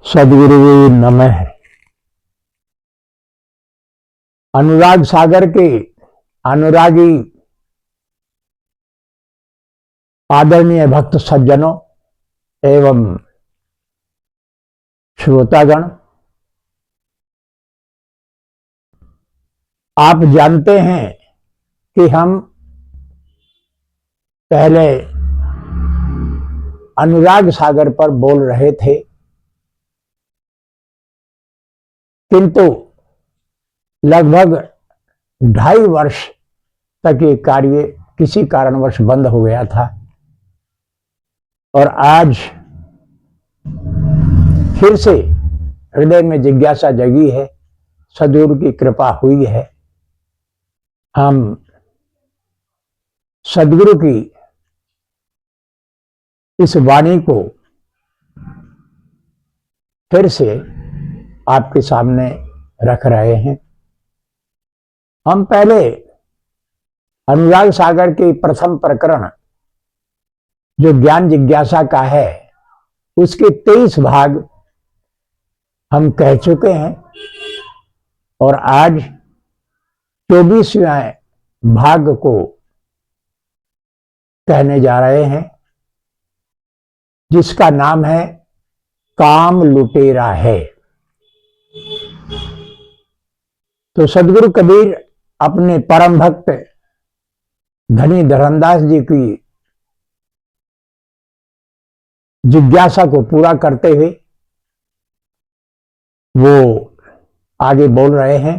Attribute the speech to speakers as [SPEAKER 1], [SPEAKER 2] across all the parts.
[SPEAKER 1] सदगुरु नमः। अनुराग सागर के अनुरागी आदरणीय भक्त सज्जनों एवं श्रोतागण, आप जानते हैं कि हम पहले अनुराग सागर पर बोल रहे थे, किंतु लगभग 2.5 वर्ष तक ये कार्य किसी कारणवश बंद हो गया था और आज फिर से हृदय में जिज्ञासा जगी है। सद्गुरु की कृपा हुई है। हम सद्गुरु की इस वाणी को फिर से आपके सामने रख रहे हैं। हम पहले अनुराग सागर के प्रथम प्रकरण जो ज्ञान जिज्ञासा का है, उसके 23 भाग हम कह चुके हैं और आज 24वें भाग को कहने जा रहे हैं, जिसका नाम है काम लुटेरा है। तो सदगुरु कबीर अपने परम भक्त धनी धरमदास जी की जिज्ञासा को पूरा करते हुए वो आगे बोल रहे हैं।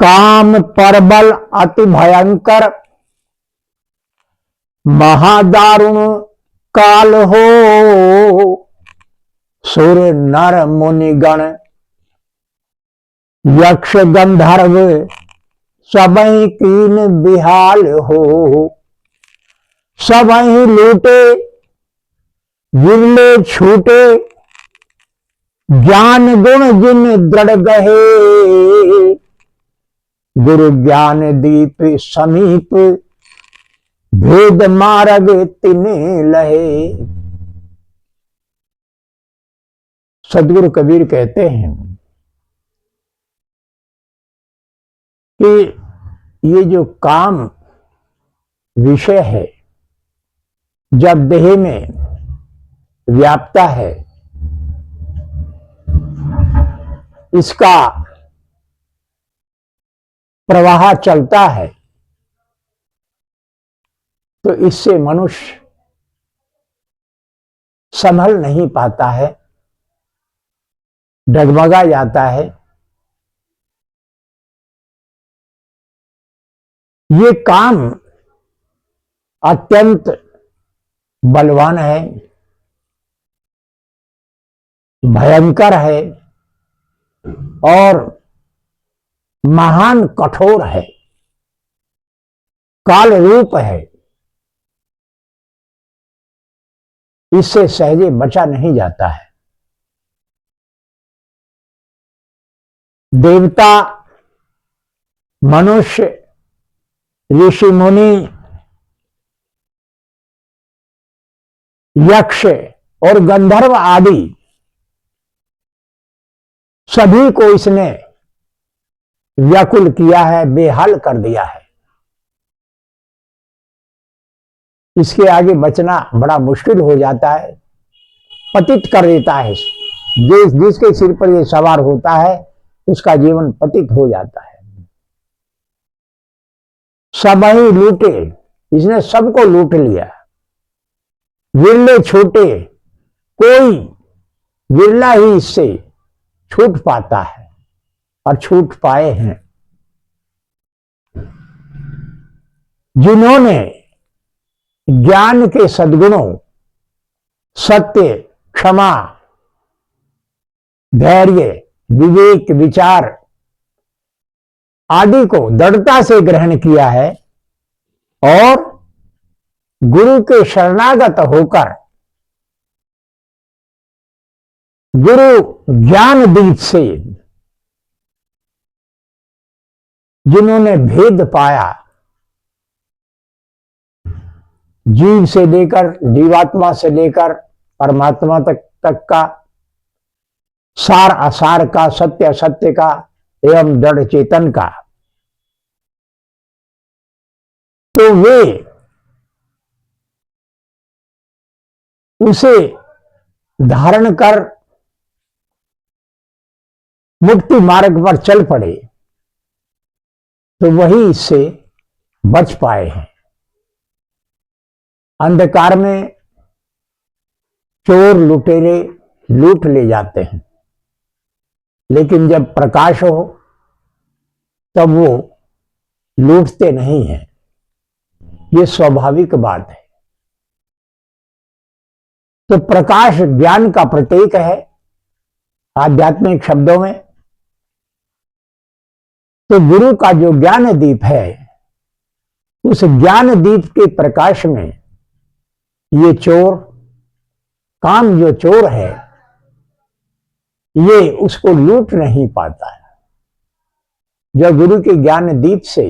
[SPEAKER 1] काम परबल अति भयंकर महादारुण काल हो, सुर नर मुनिगण यक्ष गंधर्व सबही कीन बिहाल हो। सबही लूटे विरले छूटे, ज्ञान गुण जिन दृढ़ गहे। गुरु ज्ञान दीप समीप, भेद मार्ग तिने लहे। सदगुरु कबीर कहते हैं कि ये जो काम विषय है, जब देह में व्याप्ता है, इसका प्रवाह चलता है, तो इससे मनुष्य संभल नहीं पाता है, डगमगा जाता है। ये काम अत्यंत बलवान है, भयंकर है और महान कठोर है, काल रूप है। इससे सहजे बचा नहीं जाता है। देवता, मनुष्य, ऋषि मुनि, यक्ष और गंधर्व आदि सभी को इसने व्याकुल किया है, बेहाल कर दिया है। इसके आगे बचना बड़ा मुश्किल हो जाता है, पतित कर देता है। जिसके सिर पर ये सवार होता है, उसका जीवन पतित हो जाता है। सब ही लूटे, इसने सबको लूट लिया। विरले छूटे, कोई विरला ही इससे छूट पाता है और छूट पाए हैं। जिन्होंने ज्ञान के सद्गुणों सत्य, क्षमा, धैर्य, विवेक, विचार आदि को दृढ़ता से ग्रहण किया है और गुरु के शरणागत होकर गुरु ज्ञान दीप से जिन्होंने भेद पाया, जीव से लेकर जीवात्मा से लेकर परमात्मा तक का सार असार का, सत्य असत्य का एवं दृढ़ चेतन का, तो वे उसे धारण कर मुक्ति मार्ग पर चल पड़े तो वही इससे बच पाए हैं। अंधकार में चोर लुटेरे लूट ले जाते हैं, लेकिन जब प्रकाश हो तब वो लूटते नहीं हैं। ये स्वाभाविक बात है। तो प्रकाश ज्ञान का प्रतीक है आध्यात्मिक शब्दों में। तो गुरु का जो ज्ञान दीप है, उस ज्ञान दीप के प्रकाश में ये चोर, काम जो चोर है, ये उसको लूट नहीं पाता है। जब गुरु के ज्ञान दीप से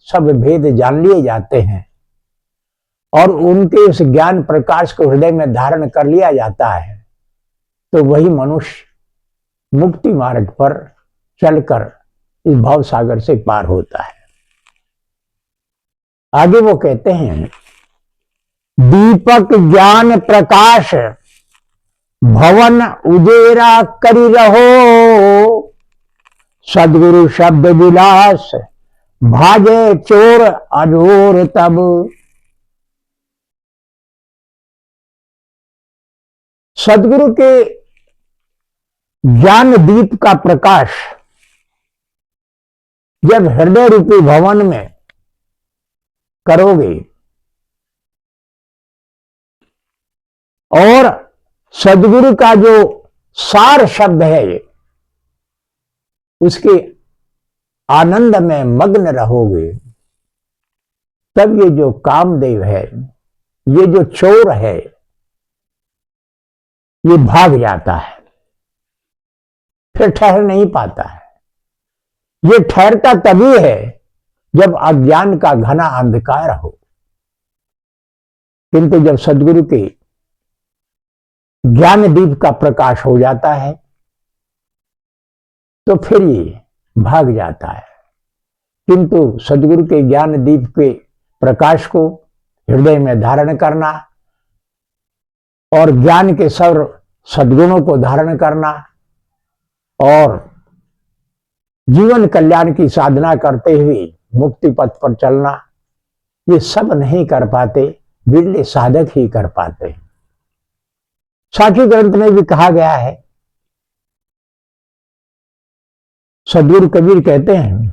[SPEAKER 1] सब भेद जान लिए जाते हैं और उनके उस ज्ञान प्रकाश को हृदय में धारण कर लिया जाता है, तो वही मनुष्य मुक्ति मार्ग पर चलकर इस भाव सागर से पार होता है। आगे वो कहते हैं, दीपक ज्ञान प्रकाश भवन उजेरा करी रहो, सदगुरु शब्द विलास भागे चोर अजोर तब। सदगुरु के ज्ञान दीप का प्रकाश जब हृदय रूपी भवन में करोगे और सदगुरु का जो सार शब्द है उसके आनंद में मग्न रहोगे, तब ये जो कामदेव है, ये जो चोर है, ये भाग जाता है, फिर ठहर नहीं पाता है। ये ठहरता तभी है जब अज्ञान का घना अंधकार हो। किंतु जब सदगुरु के ज्ञान दीप का प्रकाश हो जाता है तो फिर ये भाग जाता है। किंतु सदगुरु के ज्ञान दीप के प्रकाश को हृदय में धारण करना और ज्ञान के सर्व सद्गुणों को धारण करना और जीवन कल्याण की साधना करते हुए मुक्ति पथ पर चलना, ये सब नहीं कर पाते, बिरले साधक ही कर पाते। साखी ग्रंथ में भी कहा गया है, सदगुरु कबीर कहते हैं,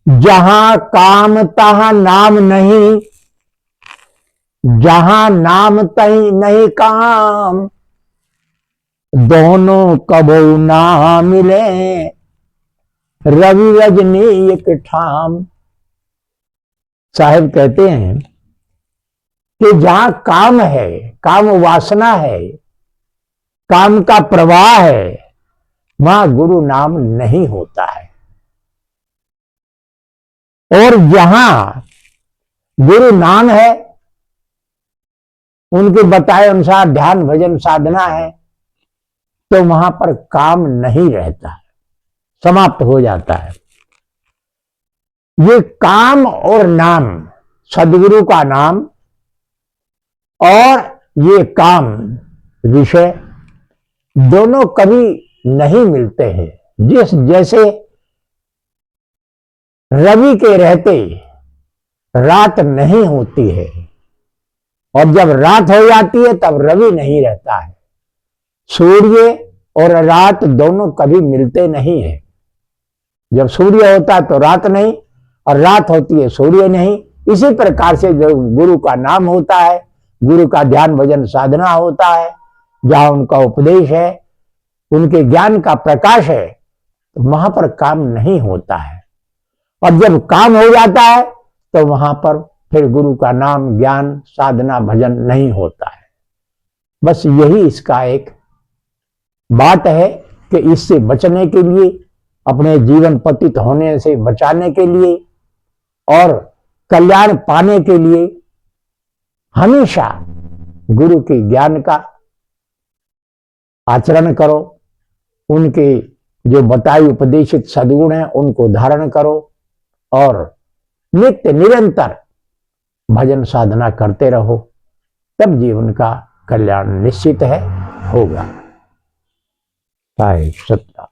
[SPEAKER 1] जहां काम तहां नाम नहीं, जहां नाम तहीं नहीं काम, दोनों कबो ना मिले, रवि रजनी एक ठाम। साहिब कहते हैं कि जहां काम है, काम वासना है, काम का प्रवाह है, वहां गुरु नाम नहीं होता है। और जहां गुरु नाम है, उनके बताए अनुसार ध्यान भजन साधना है, तो वहां पर काम नहीं रहता है, समाप्त हो जाता है। ये काम और नाम, सदगुरु का नाम और ये काम विषय दोनों कभी नहीं मिलते हैं। जिस जैसे रवि के रहते रात नहीं होती है और जब रात हो जाती है तब रवि नहीं रहता है। सूर्य और रात दोनों कभी मिलते नहीं है। जब सूर्य होता है तो रात नहीं और रात होती है सूर्य नहीं। इसी प्रकार से जो गुरु का नाम होता है, गुरु का ध्यान भजन साधना होता है, जहां उनका उपदेश है, उनके ज्ञान का प्रकाश है, तो वहां पर काम नहीं होता है। और जब काम हो जाता है तो वहां पर फिर गुरु का नाम, ज्ञान, साधना, भजन नहीं होता है। बस यही इसका एक बात है कि इससे बचने के लिए, अपने जीवन पतित होने से बचाने के लिए और कल्याण पाने के लिए हमेशा गुरु के ज्ञान का आचरण करो, उनके जो बताई उपदेशित सद्गुण हैं उनको धारण करो और नित्य निरंतर भजन साधना करते रहो, तब जीवन का कल्याण निश्चित है होगा। साहिब सत्ता।